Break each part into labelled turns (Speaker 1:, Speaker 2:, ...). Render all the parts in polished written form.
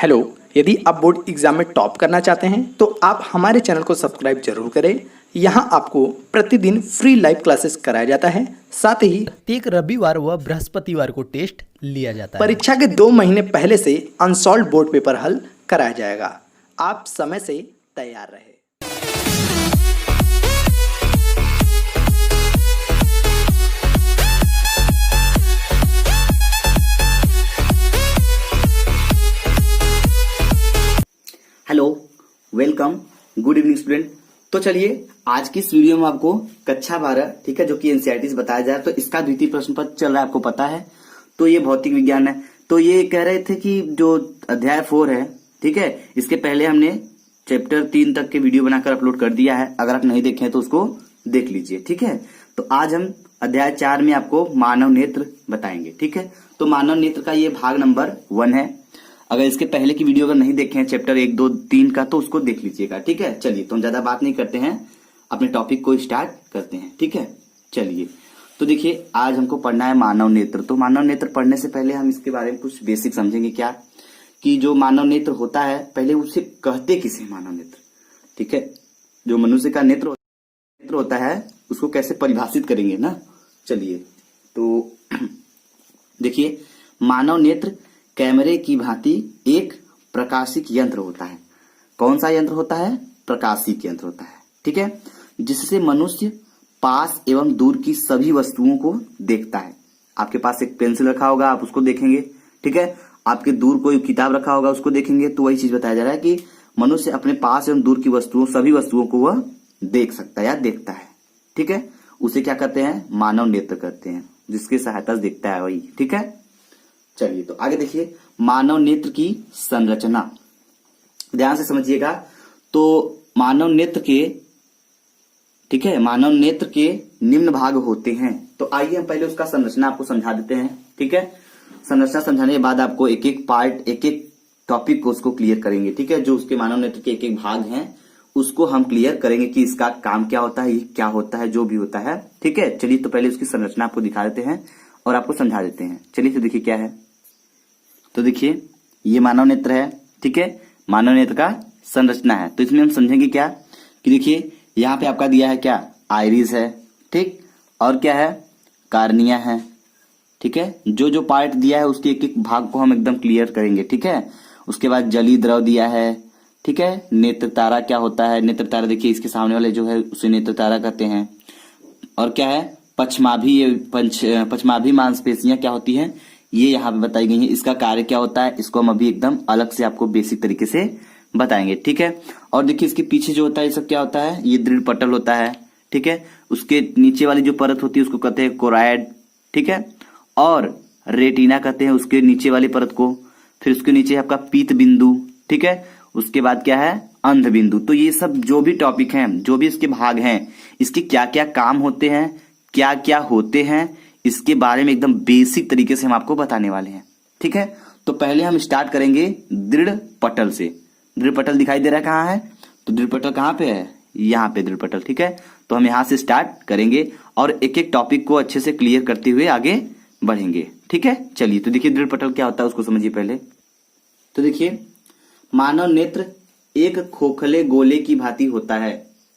Speaker 1: Hello. यदि आप board exam में टॉप करना चाहते हैं तो आप हमारे चैनल को सब्सक्राइब जरूर करें। यहाँ आपको प्रतिदिन फ्री लाइव क्लासेस कराया जाता है। साथ ही
Speaker 2: प्रत्येक रविवार व बृहस्पतिवार को टेस्ट लिया जाता है।
Speaker 1: परीक्षा के 2 महीने पहले से अनसॉल्व बोर्ड पेपर हल कराया जाएगा। आप समय से तैयार रहे।
Speaker 3: Hello, welcome, good evening student. तो चलिए आज की इस वीडियो में आपको कक्षा 12 ठीक है जो कि एनसीईआरटी से बताया जाए तो इसका द्वितीय प्रश्न पत्र चल रहा है, आपको पता है। तो ये भौतिक विज्ञान है। तो ये कह रहे थे कि जो अध्याय 4 है ठीक है, इसके पहले हमने चैप्टर 3 तक के वीडियो बनाकर अपलोड कर दिया है। अगर आप नहीं देखे तो उसको देख लीजिए ठीक है। तो आज हम अध्याय 4 में आपको मानव नेत्र बताएंगे ठीक है। तो मानव नेत्र का ये भाग नंबर 1 है। अगर इसके पहले की वीडियो अगर नहीं देखे हैं चैप्टर 1, 2, 3 का तो उसको देख लीजिएगा ठीक है। चलिए तो हम ज्यादा बात नहीं करते हैं, अपने टॉपिक को स्टार्ट करते हैं ठीक है। चलिए तो देखिए आज हमको पढ़ना है मानव नेत्र। तो मानव नेत्र पढ़ने से पहले हम इसके बारे में कुछ बेसिक समझेंगे। क्या कि जो मानव नेत्र होता है पहले उसे कहते किसे मानव नेत्र ठीक है। जो मनुष्य का नेत्र होता है उसको कैसे परिभाषित करेंगे ना। चलिए तो देखिए मानव नेत्र कैमरे की भांति एक प्रकाशिक यंत्र होता है। कौन सा यंत्र होता है? प्रकाशिक यंत्र होता है ठीक है, जिससे मनुष्य पास एवं दूर की सभी वस्तुओं को देखता है। आपके पास एक पेंसिल रखा होगा, आप उसको देखेंगे ठीक है। आपके दूर कोई किताब रखा होगा, उसको देखेंगे। तो वही चीज बताया जा रहा है कि मनुष्य अपने पास एवं दूर की वस्तुओं सभी वस्तुओं को वह देख सकता है या देखता है ठीक है। उसे क्या कहते हैं? मानव नेत्र कहते हैं, जिसकी सहायता से देखता है वही ठीक है। चलिए तो आगे देखिए मानव नेत्र की संरचना ध्यान से समझिएगा। तो मानव नेत्र के ठीक है, मानव नेत्र के निम्न भाग होते हैं। तो आइए हम पहले उसका संरचना आपको समझा देते हैं ठीक है। संरचना समझाने के बाद आपको एक एक पार्ट, एक एक टॉपिक को उसको क्लियर करेंगे ठीक है। जो उसके मानव नेत्र के एक एक भाग हैं उसको हम क्लियर करेंगे कि इसका काम क्या होता है, ये क्या होता है, जो भी होता है ठीक है। चलिए तो पहले उसकी संरचना आपको दिखा देते हैं और आपको समझा देते हैं। चलिए तो देखिए क्या है। तो देखिए ये मानव नेत्र है ठीक है। मानव नेत्र का संरचना है। तो इसमें हम समझेंगे क्या कि देखिए यहाँ पे आपका दिया है क्या, आइरिस है ठीक, और क्या है, कार्निया है ठीक है। जो जो पार्ट दिया है उसके एक एक भाग को हम एकदम क्लियर करेंगे ठीक है। उसके बाद जलीय द्रव दिया है ठीक है। नेत्र तारा क्या होता है? नेत्र तारा देखिए इसके सामने वाले जो है उसे नेत्र तारा कहते हैं। और क्या है, पश्चमाभी मांसपेशियां क्या होती हैं, ये यहाँ पे बताई गई है। इसका कार्य क्या होता है इसको हम अभी एकदम अलग से आपको बेसिक तरीके से बताएंगे ठीक है। और देखिए इसके पीछे जो होता है ये सब क्या होता है, ये दृढ़ पटल होता है ठीक है। उसके नीचे वाली जो परत होती है उसको कहते हैं कोराइड ठीक है। और रेटिना कहते हैं उसके नीचे वाली परत को। फिर उसके नीचे आपका पीत बिंदु ठीक है। उसके बाद क्या है, अंध बिंदु। तो ये सब जो भी टॉपिक हैं, जो भी इसके भाग हैं, इसके क्या क्या काम होते हैं, क्या क्या होते हैं, इसके बारे में एकदम बेसिक तरीके से हम आपको बताने वाले हैं ठीक है। तो पहले हम स्टार्ट करेंगे दृढ़ पटल से। दृढ़ पटल दिखाई दे रहा है कहाँ है? तो दृढ़ पटल कहाँ पे है? यहाँ पे दृढ़ पटल ठीक है। तो हम यहाँ से स्टार्ट करेंगे और एक एक टॉपिक को अच्छे से क्लियर करते हुए आगे बढ़ेंगे ठीक है। चलिए तो देखिए दृढ़ पटल क्या होता है उसको समझिए पहले। तो देखिए मानव नेत्र एक खोखले गोले की भांति होता है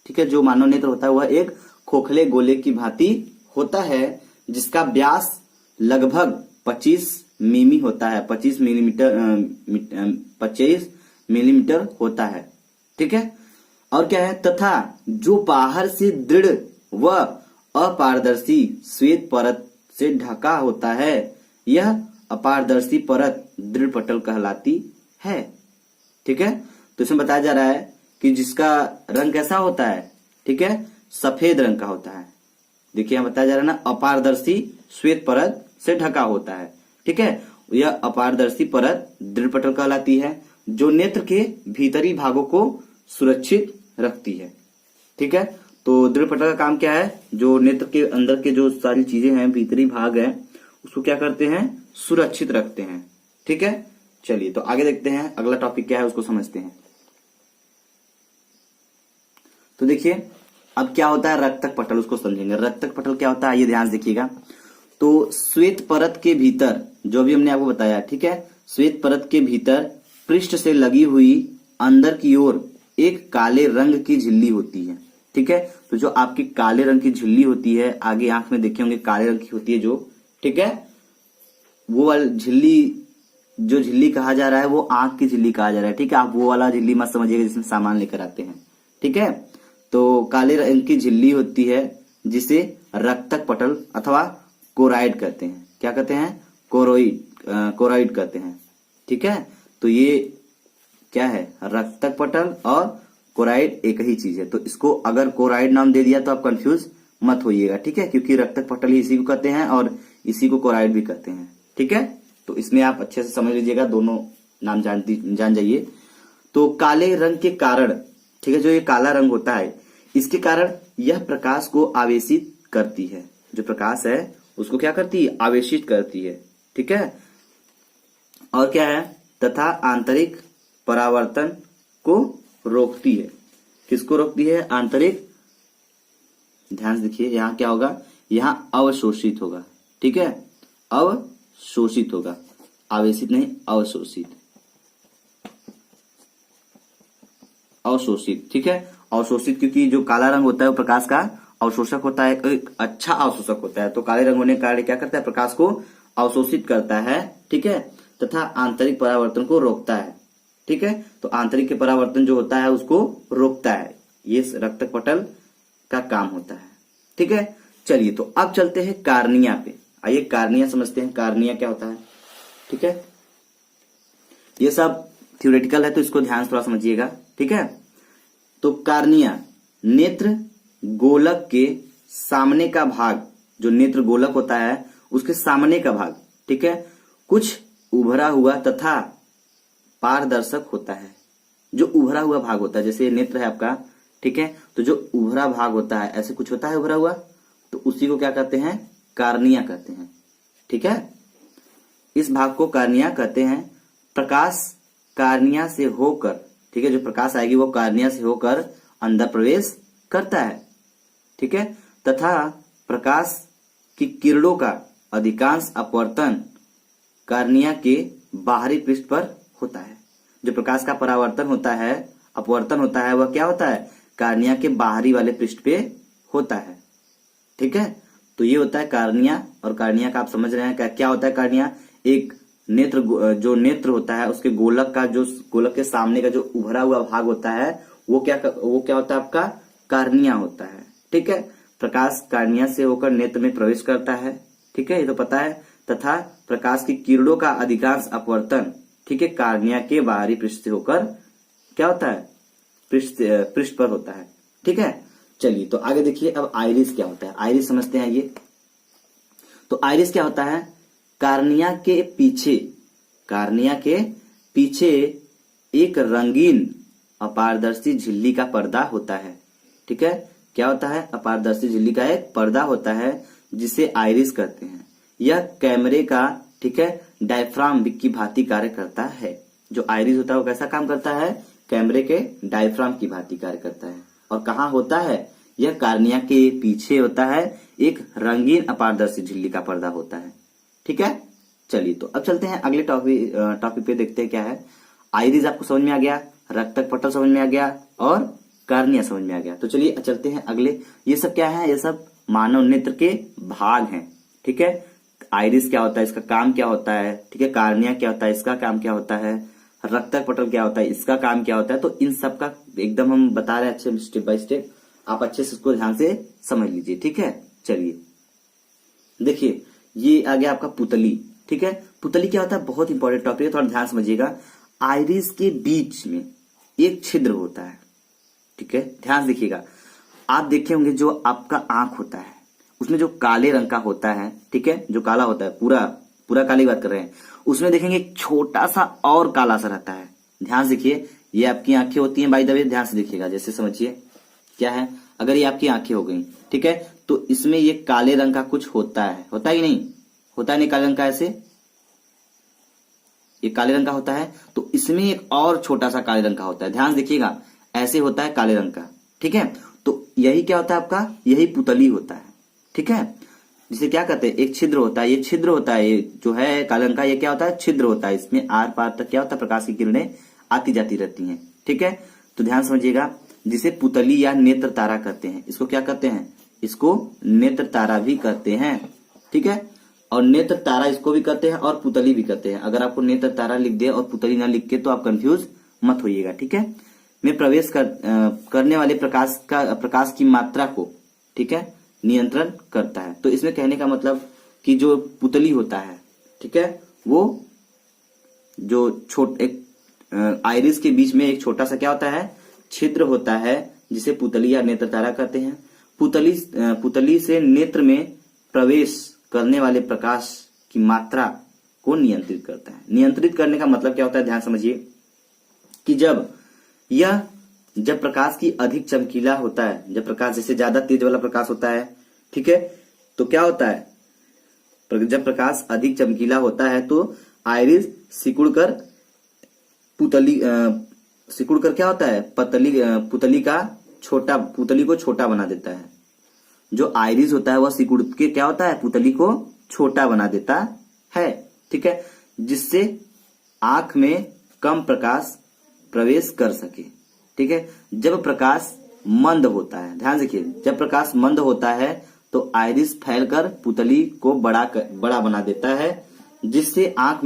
Speaker 3: ठीक है। जो मानव नेत्र होता है वह एक खोखले गोले की भांति होता है, जिसका व्यास लगभग 25 मिमी होता है, 25 मिलीमीटर होता है ठीक है। और क्या है, तथा जो बाहर से दृढ़ व अपारदर्शी श्वेत परत से ढका होता है, यह अपारदर्शी परत दृढ़ पटल कहलाती है ठीक है। तो इसमें बताया जा रहा है कि जिसका रंग कैसा होता है ठीक है, सफेद रंग का होता है। देखिए यहाँ बताया जा रहा है ना, अपारदर्शी श्वेत परत से ढका होता है ठीक है। यह अपारदर्शी परत दृढ़ पटल कहलाती है, जो नेत्र के भीतरी भागों को सुरक्षित रखती है ठीक है। तो दृढ़ पटल का काम क्या है, जो नेत्र के अंदर के जो सारी चीजें हैं, भीतरी भाग है, उसको क्या करते हैं, सुरक्षित रखते हैं ठीक है। चलिए तो आगे देखते हैं अगला टॉपिक क्या है उसको समझते हैं। तो देखिए अब क्या होता है रक्तक पटल, उसको समझेंगे। रक्तक पटल क्या होता है ये ध्यान से देखिएगा। तो श्वेत परत के भीतर, जो भी हमने आपको बताया ठीक है, श्वेत परत के भीतर पृष्ठ से लगी हुई अंदर की ओर एक काले रंग की झिल्ली होती है। ठीक है, तो जो आपकी काले रंग की झिल्ली होती है, आगे आंख में देखे होंगे काले रंग की होती है जो, ठीक है, वो वाली झिल्ली, जो झिल्ली कहा जा रहा है वो आंख की झिल्ली कहा जा रहा है। ठीक है, आप वो वाला झिल्ली मत समझिएगा जिसमें सामान लेकर आते हैं। ठीक है, तो काले रंग की झिल्ली होती है जिसे रक्तक पटल अथवा कोराइड कहते हैं। क्या कहते हैं? कोराइड कहते हैं। ठीक है, तो ये क्या है? रक्तक पटल और कोराइड एक ही चीज है। तो इसको अगर कोराइड नाम दे दिया तो आप कंफ्यूज मत होइएगा। ठीक है, क्योंकि रक्तक पटल ही इसी को कहते हैं और इसी को कोराइड भी कहते हैं। ठीक है, तो इसमें आप अच्छे से समझ लीजिएगा, दोनों नाम जान जाइए। तो काले रंग के कारण, ठीक है, जो ये काला रंग होता है इसके कारण यह प्रकाश को आवेशित करती है। जो प्रकाश है उसको क्या करती है? आवेशित करती है। ठीक है, और क्या है? तथा आंतरिक परावर्तन को रोकती है। किसको रोकती है? आंतरिक, ध्यान से देखिए यहां क्या होगा, यहां अवशोषित होगा। ठीक है, अवशोषित होगा, आवेशित नहीं, अवशोषित, अवशोषित। ठीक है, अवशोषित, क्योंकि जो काला रंग होता है वो प्रकाश का अवशोषक होता है, एक अच्छा अवशोषक होता है। तो काले रंग होने के कारण क्या करता है? प्रकाश को अवशोषित करता है। ठीक है, तथा आंतरिक परावर्तन को रोकता है। ठीक है, तो आंतरिक के परावर्तन जो होता है उसको रोकता है, ये रक्तक पटल का काम होता है। ठीक है, चलिए तो अब चलते हैं कार्निया पे। आइए कार्निया समझते हैं, कार्निया क्या होता है। ठीक है, ये सब थ्योरेटिकल है तो इसको ध्यान से थोड़ा समझिएगा। ठीक है, तो कार्निया नेत्र गोलक के सामने का भाग, जो नेत्र गोलक होता है उसके सामने का भाग, ठीक है, कुछ उभरा हुआ तथा पारदर्शक होता है। जो उभरा हुआ भाग होता है, जैसे नेत्र है आपका, ठीक है, तो जो उभरा भाग होता है, ऐसे कुछ होता है उभरा हुआ, तो उसी को क्या कहते हैं? कार्निया कहते हैं। ठीक है, इस भाग को कार्निया कहते हैं। प्रकाश कार्निया से होकर, ठीक है, जो प्रकाश आएगी वो कार्निया से होकर अंदर प्रवेश करता है। ठीक है, तथा प्रकाश की किरणों का अधिकांश अपवर्तन कार्निया के बाहरी पृष्ठ पर होता है। जो प्रकाश का परावर्तन होता है, अपवर्तन होता है, वह क्या होता है? कार्निया के बाहरी वाले पृष्ठ पे होता है। ठीक है, तो ये होता है कार्निया। और कार्निया का आप समझ रहे हैं क्या होता है? कार्निया एक नेत्र, जो नेत्र होता है उसके गोलक का, जो गोलक के सामने का जो उभरा हुआ भाग होता है वो क्या होता है? आपका कार्निया होता है। ठीक है, प्रकाश कार्निया से होकर नेत्र में प्रवेश करता है। ठीक है, ये तो पता है। तथा प्रकाश की किरणों का अधिकांश अपवर्तन, ठीक है, कार्निया के बाहरी पृष्ठ से होकर क्या होता है? पृष्ठ पर होता है। ठीक है, चलिए तो आगे देखिए अब आइरिस क्या होता है। आइरिस समझते हैं। ये तो आइरिस क्या होता है? कार्निया के पीछे एक रंगीन अपारदर्शी झिल्ली का पर्दा होता है। ठीक है, क्या होता है? अपारदर्शी झिल्ली का एक पर्दा होता है जिसे आइरिस कहते हैं। यह कैमरे का, ठीक है, डायफ्राम की भांति कार्य करता है। जो आइरिस होता है वो कैसा काम करता है? कैमरे के डायफ्राम की भांति कार्य करता है। और कहाँ होता है? यह कार्निया के पीछे होता है, एक रंगीन अपारदर्शी झिल्ली का पर्दा होता है। ठीक है, चलिए तो अब चलते हैं अगले टॉपिक पे, देखते हैं क्या है। आइरिस आपको समझ में आ गया, रक्तक पटल समझ में आ गया और कार्निया समझ में आ गया। तो चलिए चलते हैं अगले। ये सब क्या है? ये सब मानव नेत्र के भाग हैं। ठीक है, आइरिस क्या होता है, इसका काम क्या होता है, ठीक है, कार्निया क्या होता है, इसका काम क्या होता है, रक्तक पटल क्या होता है, इसका काम क्या होता है। तो इन सब का एकदम हम बता रहे हैं अच्छे स्टेप बाय स्टेप, आप अच्छे से इसको ध्यान से समझ लीजिए। ठीक है, चलिए देखिए ये आ गया आपका पुतली। ठीक है, पुतली क्या होता है? बहुत इंपॉर्टेंट टॉपिक है, थोड़ा ध्यान समझिएगा। आइरिस के बीच में एक छिद्र होता है। ठीक है, ध्यान से देखिएगा। आप देखे होंगे जो आपका आंख होता है उसमें जो काले रंग का होता है, ठीक है, जो काला होता है, पूरा काली बात कर रहे हैं, उसमें देखेंगे एक छोटा सा और काला सा रहता है। ध्यान से देखिए, ये आपकी आंखें होती हैं बाय द वे, ध्यान से देखिएगा, जैसे समझिए क्या है। अगर ये आपकी आंखें हो गई, ठीक है, तो इसमें ये काले रंग का कुछ होता है, होता ही नहीं, होता है नहीं काले रंग का, ऐसे ये काले रंग का होता है। तो इसमें एक और छोटा सा काले रंग का होता है, ध्यान से देखिएगा, ऐसे होता है काले रंग का। ठीक है, तो यही क्या होता है आपका? यही पुतली होता है। ठीक है, जिसे क्या कहते हैं, एक छिद्र होता है, ये छिद्र होता है, ये जो है काले रंग का, ये क्या होता है, छिद्र होता है। इसमें आर पार तक क्या होता है, प्रकाश की किरणें आती जाती रहती हैं। ठीक है, तो ध्यान समझिएगा। जिसे पुतली या नेत्र तारा कहते हैं, इसको क्या कहते हैं, इसको नेत्र तारा भी कहते हैं। ठीक है, और नेत्र तारा इसको भी कहते हैं और पुतली भी कहते हैं। अगर आपको नेत्र तारा लिख दे और पुतली ना लिख के तो आप कंफ्यूज मत होइएगा। ठीक है, में प्रवेश करने वाले प्रकाश की मात्रा को, ठीक है, नियंत्रण करता है। तो इसमें कहने का मतलब कि जो पुतली होता है, ठीक है, वो जो एक आइरिस के बीच में एक छोटा सा क्या होता है, छिद्र होता है, जिसे पुतली या नेत्र तारा कहते हैं। पुतली से नेत्र में प्रवेश करने वाले प्रकाश की मात्रा को नियंत्रित करता है। नियंत्रित करने का मतलब क्या होता है, ध्यान समझिए कि जब प्रकाश की अधिक चमकीला होता है, जब प्रकाश जैसे ज्यादा तेज वाला प्रकाश होता है, ठीक है, तो क्या होता है, जब प्रकाश अधिक चमकीला होता है तो आइरिस सिकुड़कर क्या होता है, पुतली को छोटा बना देता है। जो आइरिस होता है वह सिकुड़ के क्या होता है, पुतली को छोटा बना देता है। ठीक है, जिससे आंख में कम प्रकाश प्रवेश कर सके। ठीक है, जब प्रकाश मंद होता है, ध्यान रखिए, जब प्रकाश मंद होता है तो आइरिस फैलकर पुतली को बड़ा बना देता है, जिससे आंख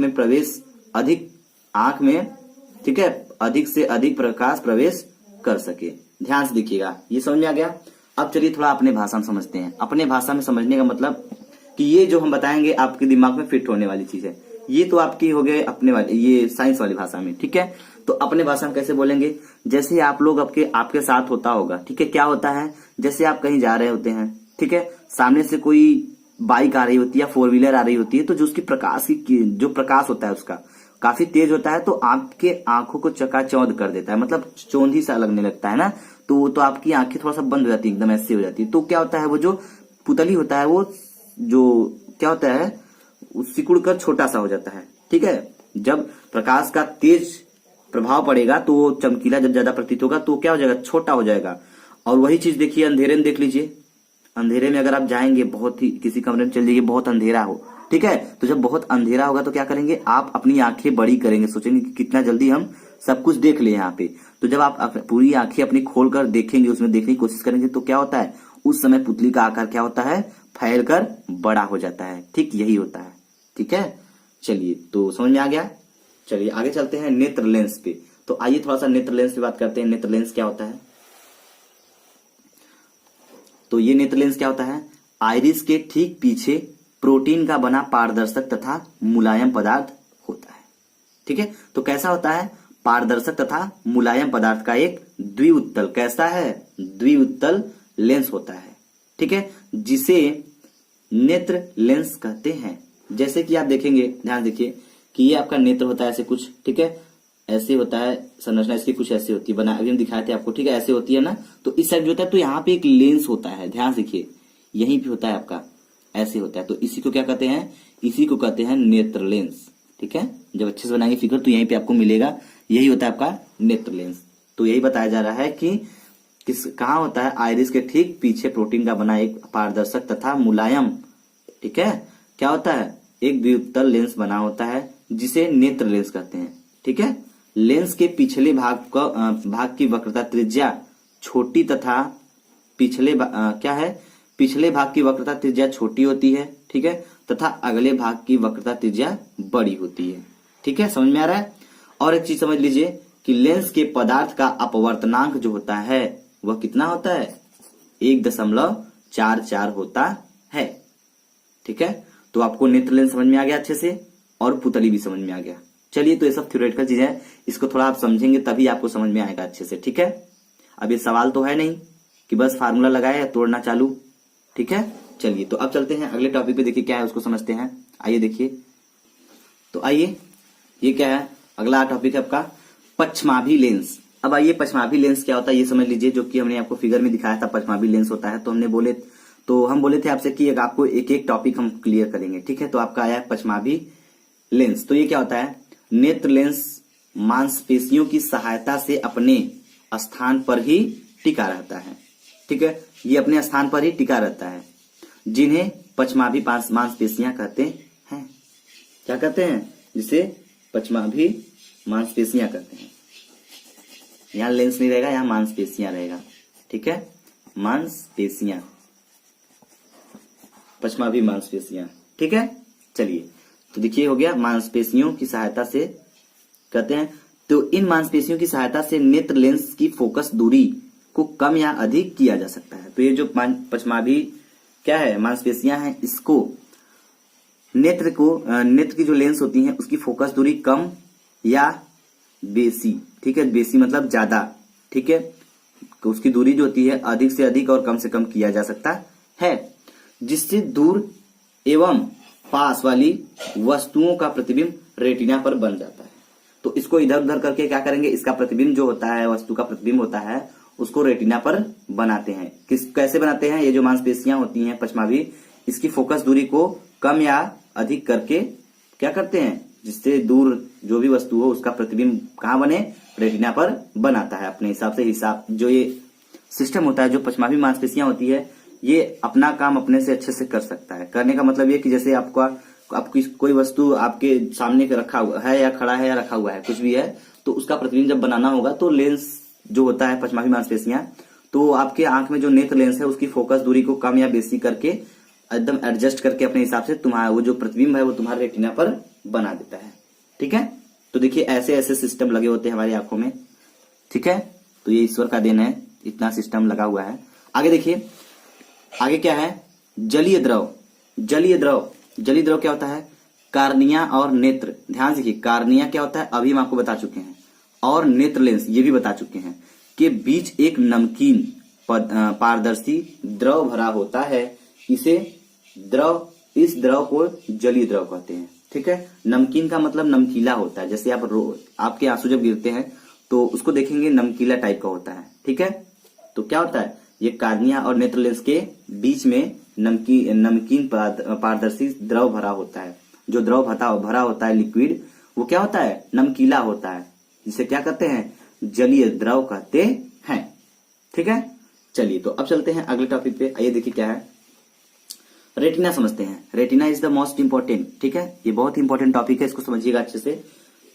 Speaker 3: में ठीक है, अधिक से अधिक प्रकाश प्रवेश कर सके। ध्यान से देखिएगा, ये समझ में आ गया। अब चलिए थोड़ा अपने भाषा में समझते हैं। अपने भाषा में समझने का मतलब कि ये जो हम बताएंगे आपके दिमाग में फिट होने वाली चीज है। ये तो आपकी हो गए अपने वाली, ये साइंस वाली भाषा में। ठीक है, तो अपने भाषा में कैसे बोलेंगे, जैसे आप लोग आपके साथ होता होगा। ठीक है, क्या होता है, जैसे आप कहीं जा रहे होते हैं, ठीक है, सामने से कोई बाइक आ रही होती है या 4 व्हीलर आ रही होती है, तो जो उसकी जो प्रकाश होता है उसका काफी तेज होता है, तो आपके आंखों को चकाचौंध कर देता है, मतलब चौंधी सा लगने लगता है ना, तो आपकी आंखें थोड़ा सा बंद हो जाती है, एकदम ऐसे हो जाती है। तो क्या होता है, वो जो पुतली होता है वो जो क्या होता है, सिकुड़ कर छोटा सा हो जाता है। ठीक है, जब प्रकाश का तेज प्रभाव पड़ेगा तो वो चमकीला जब ज्यादा प्रतीत होगा तो क्या हो जाएगा, छोटा हो जाएगा। और वही चीज देखिए अंधेरे में देख लीजिए, अंधेरे में अगर आप जाएंगे, बहुत ही किसी कमरे में चल जाइए, बहुत अंधेरा हो, ठीक है, तो जब बहुत अंधेरा होगा तो क्या करेंगे, आप अपनी आंखें बड़ी करेंगे, सोचेंगे कि कितना जल्दी हम सब कुछ देख ले यहाँ पे। तो जब आप पूरी आंखें अपनी खोलकर देखेंगे, उसमें देखने की कोशिश करेंगे, तो क्या होता है, उस समय पुतली का आकार क्या होता है, फैलकर बड़ा हो जाता है। ठीक यही होता है। ठीक है, चलिए तो समझ में आ गया। चलिए आगे चलते हैं नेत्र लेंस पे। तो आइए थोड़ा सा नेत्र लेंस पे बात करते हैं। नेत्र लेंस क्या होता है, तो ये नेत्र लेंस क्या होता है, आइरिस के ठीक पीछे प्रोटीन का बना पारदर्शक तथा मुलायम पदार्थ होता है। ठीक है, तो कैसा होता है, पारदर्शक तथा मुलायम पदार्थ का एक द्विउत्तल, कैसा है, द्विउत्तल लेंस होता है। ठीक है, जिसे नेत्र लेंस कहते हैं। जैसे कि आप देखेंगे, ध्यान देखिए कि ये आपका नेत्र होता है ऐसे कुछ, ठीक है, ऐसे होता है संरचना इसकी, कुछ ऐसी होती है, बना अभी हम दिखाए थे आपको, ठीक है, ऐसे होती है ना। तो इस साइड जो होता है, तो यहाँ पे एक लेंस होता है, ध्यान देखिए, यहीं पे होता है आपका, ऐसे होता है। तो इसी को क्या कहते हैं, इसी को कहते हैं नेत्र लेंस। ठीक है, जब अच्छे से बनाएंगे फिगर तो यहीं पे आपको मिलेगा, यही होता है आपका नेत्र लेंस। तो यही बताया जा रहा है कि कहाँ होता है, आइरिस के ठीक पीछे प्रोटीन का बना एक पारदर्शक तथा मुलायम, ठीक है, क्या होता है, एक द्विउत्तल लेंस बना होता है, जिसे नेत्र लेंस कहते हैं। ठीक है, लेंस के पिछले भाग की वक्रता त्रिज्या छोटी तथा पिछले भाग की वक्रता त्रिज्या छोटी होती है। ठीक है, तथा अगले भाग की वक्रता त्रिज्या बड़ी होती है। ठीक है, समझ में आ रहा है। और एक चीज समझ लीजिए कि लेंस के पदार्थ का अपवर्तनांक जो होता है वह कितना होता है, 1.44 होता है। ठीक है, तो आपको नेत्र लेंस समझ में आ गया अच्छे से, और पुतली भी समझ में आ गया। चलिए, तो ये सब थ्योरेटिकल चीजें हैं, इसको थोड़ा आप समझेंगे तभी आपको समझ में आएगा अच्छे से। ठीक है, अब ये सवाल तो है नहीं कि बस फार्मूला लगाए तोड़ना चालू। ठीक है, चलिए तो अब चलते हैं अगले टॉपिक पे, देखिए क्या है उसको समझते हैं। आइए देखिए, तो आइए ये क्या है, अगला टॉपिक है आपका पश्चमाभि लेंस। अब आइए पश्चमाभि लेंस क्या होता है ये समझ लीजिए, जो कि हमने आपको फिगर में दिखाया था पश्चमाभि लेंस होता है। तो हम बोले थे आपसे कि आपको एक एक टॉपिक हम क्लियर करेंगे। ठीक है, तो आपका आया है पश्चमाभि लेंस। तो ये क्या होता है, नेत्र लेंस मांसपेशियों की सहायता से अपने स्थान पर ही टिका रहता है। ठीक है, ये अपने स्थान पर ही टिका रहता है, जिन्हें पचमाभी मांसपेशियां कहते हैं। क्या कहते हैं? जिसे पचमाभी मांसपेशियां कहते हैं। यहाँ लेंस नहीं रहेगा, यहाँ मांसपेशियां रहेगा। ठीक है, मांसपेशियां, पचमाभी मांसपेशियां। ठीक है, चलिए तो देखिए हो गया, मांसपेशियों की सहायता से कहते हैं। तो इन मांसपेशियों की सहायता से नेत्र लेंस की फोकस दूरी को कम या अधिक किया जा सकता है। तो ये जो पचमाभी क्या है, मांसपेशियां हैं, इसको नेत्र की जो लेंस होती है उसकी फोकस दूरी कम या बेसी, ठीक है, बेसी मतलब ज्यादा, ठीक है, तो उसकी दूरी जो होती है अधिक से अधिक और कम से कम किया जा सकता है, जिससे दूर एवं पास वाली वस्तुओं का प्रतिबिंब रेटिना पर बन जाता है। तो इसको इधर उधर करके क्या करेंगे, इसका प्रतिबिंब जो होता है, वस्तु का प्रतिबिंब होता है, उसको रेटिना पर बनाते हैं। कैसे बनाते हैं? ये जो मांसपेशियां होती हैं पचमाभी, इसकी फोकस दूरी को कम या अधिक करके क्या करते हैं, जिससे दूर जो भी वस्तु हो उसका प्रतिबिंब कहाँ बने, रेटिना पर बनाता है अपने हिसाब से। जो ये सिस्टम होता है, जो पचमाभी मांसपेशियां होती है, ये अपना काम अपने से अच्छे से कर सकता है। करने का मतलब ये कि जैसे आपकी कोई वस्तु आपके सामने रखा हुआ है या खड़ा है या रखा हुआ है, कुछ भी है, तो उसका प्रतिबिंब जब बनाना होगा तो लेंस जो होता है पचमाभी मांसपेशियां, तो आपके आंख में जो नेत्र लेंस है उसकी फोकस दूरी को कम या बेसी करके एकदम एडजस्ट करके अपने हिसाब से तुम्हारा वो जो प्रतिबिंब है वो तुम्हारे रेटिना पर बना देता है। ठीक है, तो देखिए ऐसे ऐसे सिस्टम लगे होते हैं हमारी आंखों में। ठीक है, तो ये ईश्वर का देन है, इतना सिस्टम लगा हुआ है। आगे देखिए, आगे क्या है, जलीय द्रव। जलीय द्रव क्या होता है? कार्निया और नेत्र। ध्यान से देखिए, कार्निया क्या होता है अभी हम आपको बता चुके हैं, और नेत्र लेंस ये भी बता चुके हैं, के बीच एक नमकीन पारदर्शी द्रव भरा होता है। इस द्रव को जलीय द्रव कहते हैं। ठीक है, नमकीन का मतलब नमकीला होता है। जैसे आपके आंसू जब गिरते हैं तो उसको देखेंगे नमकीला टाइप का होता है। ठीक है, तो क्या होता है, ये कार्निया और नेत्र लेंस के बीच में नमकीन पारदर्शी द्रव भरा होता है। जो द्रव भरा होता है लिक्विड, वो क्या होता है, नमकीला होता है, जिसे क्या कहते हैं, जलीय द्रव कहते हैं। ठीक है, चलिए तो अब चलते हैं अगले टॉपिक पे। आइए देखिए क्या है, रेटिना समझते हैं। Retina is the most important. ठीक है, ये बहुत ही इंपॉर्टेंट टॉपिक है, इसको समझिएगा अच्छे से।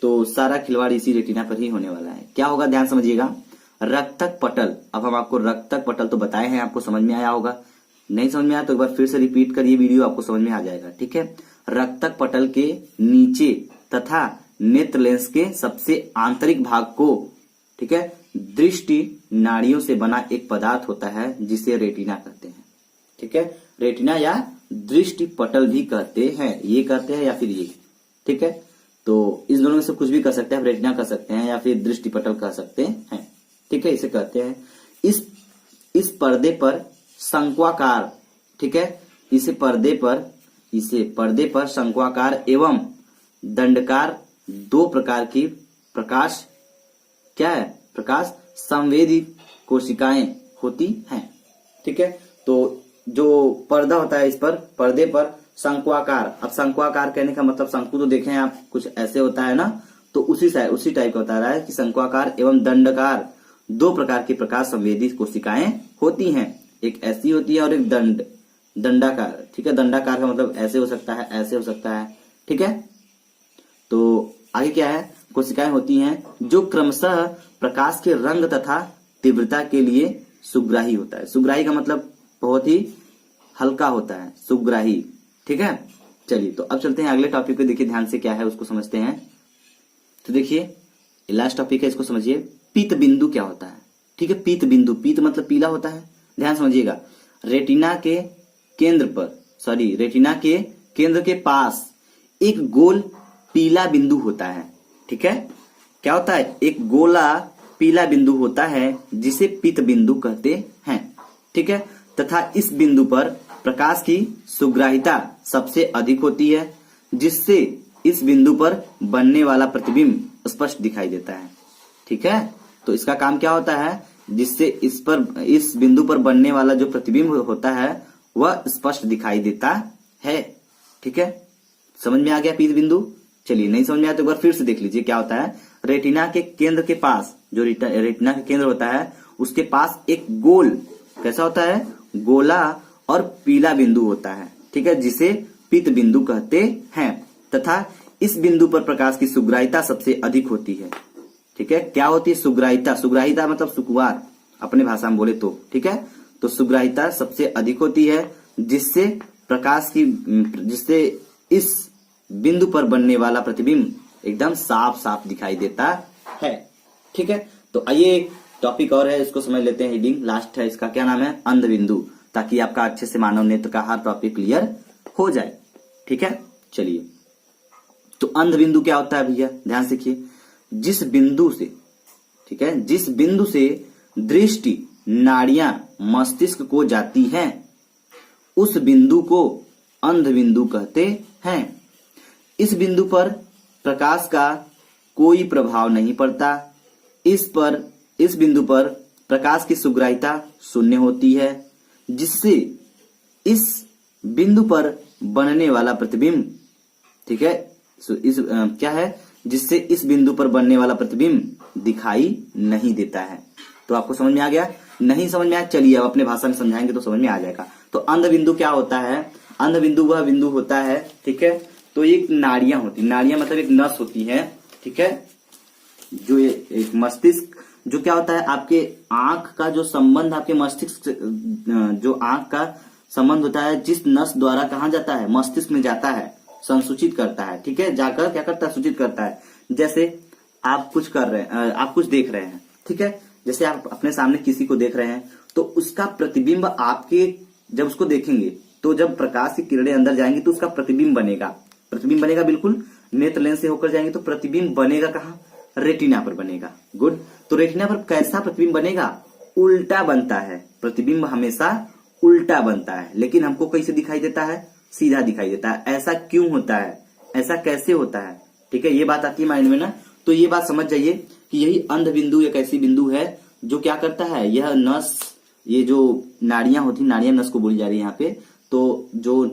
Speaker 3: तो सारा खिलवाड़ इसी रेटिना पर ही होने वाला है। क्या होगा, ध्यान समझिएगा। रक्तक पटल, अब हम आपको रक्तक पटल तो बताए हैं, आपको समझ में आया होगा। नहीं समझ में आया तो एक बार फिर से रिपीट करिए, वीडियो आपको समझ में आ जाएगा। ठीक है, रक्तक पटल के नीचे तथा नेत्र लेंस के सबसे आंतरिक भाग को, ठीक है, दृष्टि नाड़ियों से बना एक पदार्थ होता है जिसे रेटिना कहते हैं। ठीक है, रेटिना या दृष्टि पटल भी कहते हैं, ये कहते हैं या फिर ये। ठीक है, तो इस दोनों में से कुछ भी कह सकते हैं, आप रेटिना कह सकते हैं या फिर दृष्टि पटल कह सकते हैं। ठीक है, इसे कहते हैं। इस पर्दे पर शंक्वाकार, ठीक है, इसे पर्दे पर शंक्वाकार एवं दंडकार दो प्रकार की प्रकाश संवेदी कोशिकाएं होती हैं। ठीक है, तो जो पर्दा होता है, इस पर पर्दे पर शंक्वाकार, अब शंक्वाकार कहने का मतलब, शंकु तो देखें आप, कुछ ऐसे होता है ना, तो उसी टाइप का बता रहा है कि शंक्वाकार एवं दंडकार दो प्रकार की प्रकाश संवेदी कोशिकाएं होती हैं। एक ऐसी होती है और एक दंडाकार। ठीक है, दंडाकार का मतलब ऐसे हो सकता है, ऐसे हो सकता है। ठीक है, तो आगे क्या है, कोशिकाएं होती हैं जो क्रमशः प्रकाश के रंग तथा तीव्रता के लिए सुग्राही होता है। सुग्राही का मतलब बहुत ही हल्का होता है, सुग्राही। ठीक है, चलिए तो अब चलते हैं अगले टॉपिक पे। देखिए ध्यान से क्या है उसको समझते हैं। तो देखिए लास्ट टॉपिक है, इसको समझिए। पीत बिंदु क्या होता है? ठीक है, पीत बिंदु, पीत मतलब पीला होता है। ध्यान समझिएगा, रेटिना के केंद्र के पास एक गोल पीला बिंदु होता है। ठीक है, क्या होता है, एक गोला पीला बिंदु होता है जिसे पीत बिंदु कहते हैं। ठीक है, तथा इस बिंदु पर प्रकाश की सुग्राहिता सबसे अधिक होती है, जिससे इस बिंदु पर बनने वाला प्रतिबिंब स्पष्ट दिखाई देता है। ठीक है, तो इसका काम क्या होता है, जिससे इस बिंदु पर बनने वाला जो प्रतिबिंब होता है वह स्पष्ट दिखाई देता है। ठीक है, समझ में आ गया पीत बिंदु? चलिए, नहीं समझ में आया तो एक बार फिर से देख लीजिए क्या होता है। रेटिना के केंद्र के पास, जो रेटिना के केंद्र होता है उसके पास एक गोल, कैसा होता है, गोला और पीला बिंदु होता है। ठीक है, जिसे पित्त बिंदु कहते हैं, तथा इस बिंदु पर प्रकाश की सुग्राहिता सबसे अधिक होती है। ठीक है, क्या होती है? सुग्राहिता। सुग्राहिता मतलब सुकुमार अपने भाषा में बोले तो, ठीक है। तो सुग्राहिता सबसे अधिक होती है, जिससे इस बिंदु पर बनने वाला प्रतिबिंब एकदम साफ साफ दिखाई देता है। ठीक है, तो आइए टॉपिक और है, इसको समझ लेते हैं। हेडिंग लास्ट है इसका, क्या नाम है? अंध बिंदु, ताकि आपका अच्छे से मानव नेत्र का हर टॉपिक क्लियर हो जाए। ठीक है, चलिए। तो अंध बिंदु क्या होता है भैया? ध्यान से देखिए, जिस बिंदु से, ठीक है, जिस बिंदु से दृष्टि नाड़ियां मस्तिष्क को जाती हैं, उस बिंदु को अंध बिंदु कहते हैं। इस बिंदु पर प्रकाश का कोई प्रभाव नहीं पड़ता। इस बिंदु पर प्रकाश की सुग्राहिता शून्य होती है, जिससे इस बिंदु पर बनने वाला प्रतिबिंब, ठीक है, क्या है? जिससे इस बिंदु पर बनने वाला प्रतिबिंब दिखाई नहीं देता है। तो आपको समझ में आ गया? नहीं समझ में आया? चलिए अब अपने भाषा में समझाएंगे तो समझ में आ जाएगा। तो अंध बिंदु क्या होता है? अंध बिंदु वह बिंदु होता है, ठीक है, तो एक नाड़ियां होती, नाड़ियां मतलब एक नस होती है, ठीक है, जो एक मस्तिष्क, जो क्या होता है, आपके आंख का जो संबंध आपके मस्तिष्क, जो आंख का संबंध होता है, जिस नस द्वारा कहाँ जाता है? मस्तिष्क में जाता है, संसूचित करता है। ठीक है, जाकर क्या करता है? सूचित करता है। जैसे आप कुछ कर रहे हैं, आप कुछ देख रहे हैं, ठीक है, जैसे आप अपने सामने किसी को देख रहे हैं, तो उसका प्रतिबिंब आपके, जब उसको देखेंगे तो जब प्रकाश की किरणें अंदर जाएंगी तो उसका प्रतिबिंब बनेगा। प्रतिबिंब बनेगा बिल्कुल, नेत्र लेंस से होकर जाएंगे तो प्रतिबिंब बनेगा कहाँ? रेटिना पर बनेगा। गुड। तो रेटिना पर कैसा प्रतिबिंब बनेगा? उल्टा बनता है। प्रतिबिंब हमेशा उल्टा बनता है, लेकिन हमको कैसे दिखाई देता है? सीधा दिखाई देता है। ऐसा क्यों होता है? ऐसा कैसे होता है? ठीक है, ये बात आती है माइंड में ना, तो ये बात समझ जाइए कि यही अंध बिंदु एक ऐसी बिंदु है जो क्या करता है, यह नस, ये जो नाड़ियां होती, नाड़ियां नस को बोली जा रही है यहाँ पे, तो जो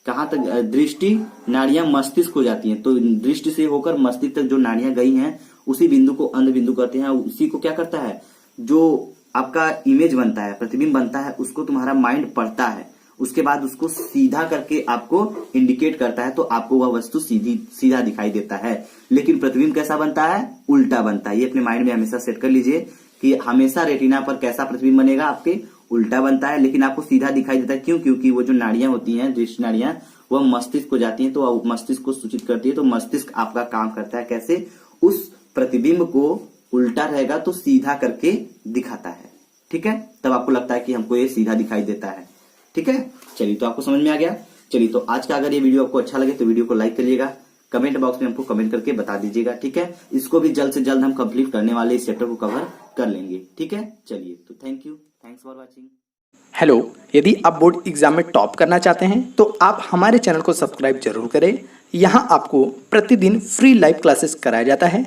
Speaker 3: कहां तक दृष्टि नाड़ियां मस्तिष्क को जाती हैं, तो दृष्टि से होकर मस्तिष्क तक जो नाड़ियां गई हैं, उसी बिंदु को अंध बिंदु कहते हैं। उसी को क्या करता है, जो आपका इमेज बनता है, प्रतिबिंब बनता है, उसको तुम्हारा माइंड पढ़ता है, उसके बाद उसको सीधा करके आपको इंडिकेट करता है, तो आपको वह वस्तु सीधा दिखाई देता है। लेकिन प्रतिबिंब कैसा बनता है? उल्टा बनता है। ये अपने माइंड में हमेशा सेट कर लीजिए कि हमेशा रेटिना पर कैसा प्रतिबिंब बनेगा? आपके उल्टा बनता है, लेकिन आपको सीधा दिखाई देता है। क्यों? क्योंकि वो जो नाड़ियां होती हैं, दृष्टि नाड़ियां, वह मस्तिष्क को जाती हैं, तो मस्तिष्क को सूचित करती है। तो मस्तिष्क आपका काम करता है कैसे? उस प्रतिबिंब को उल्टा रहेगा तो सीधा करके दिखाता है। ठीक है, तब आपको लगता है कि हमको ये सीधा दिखाई देता है। ठीक है, चलिए, तो आपको समझ में आ गया। चलिए, तो आज का अगर ये वीडियो आपको अच्छा लगे तो वीडियो को लाइक करिएगा, कमेंट बॉक्स में हमको कमेंट करके बता दीजिएगा। ठीक है, इसको भी जल्द से जल्द हम कंप्लीट करने वाले इस चैप्टर को कवर कर लेंगे। ठीक है, चलिए, तो thank you, thanks for watching.
Speaker 1: Hello, यदि आप बोर्ड एग्जाम में टॉप करना चाहते हैं तो आप हमारे चैनल को सब्सक्राइब जरूर करें। यहाँ आपको प्रतिदिन फ्री लाइव क्लासेस कराया जाता है।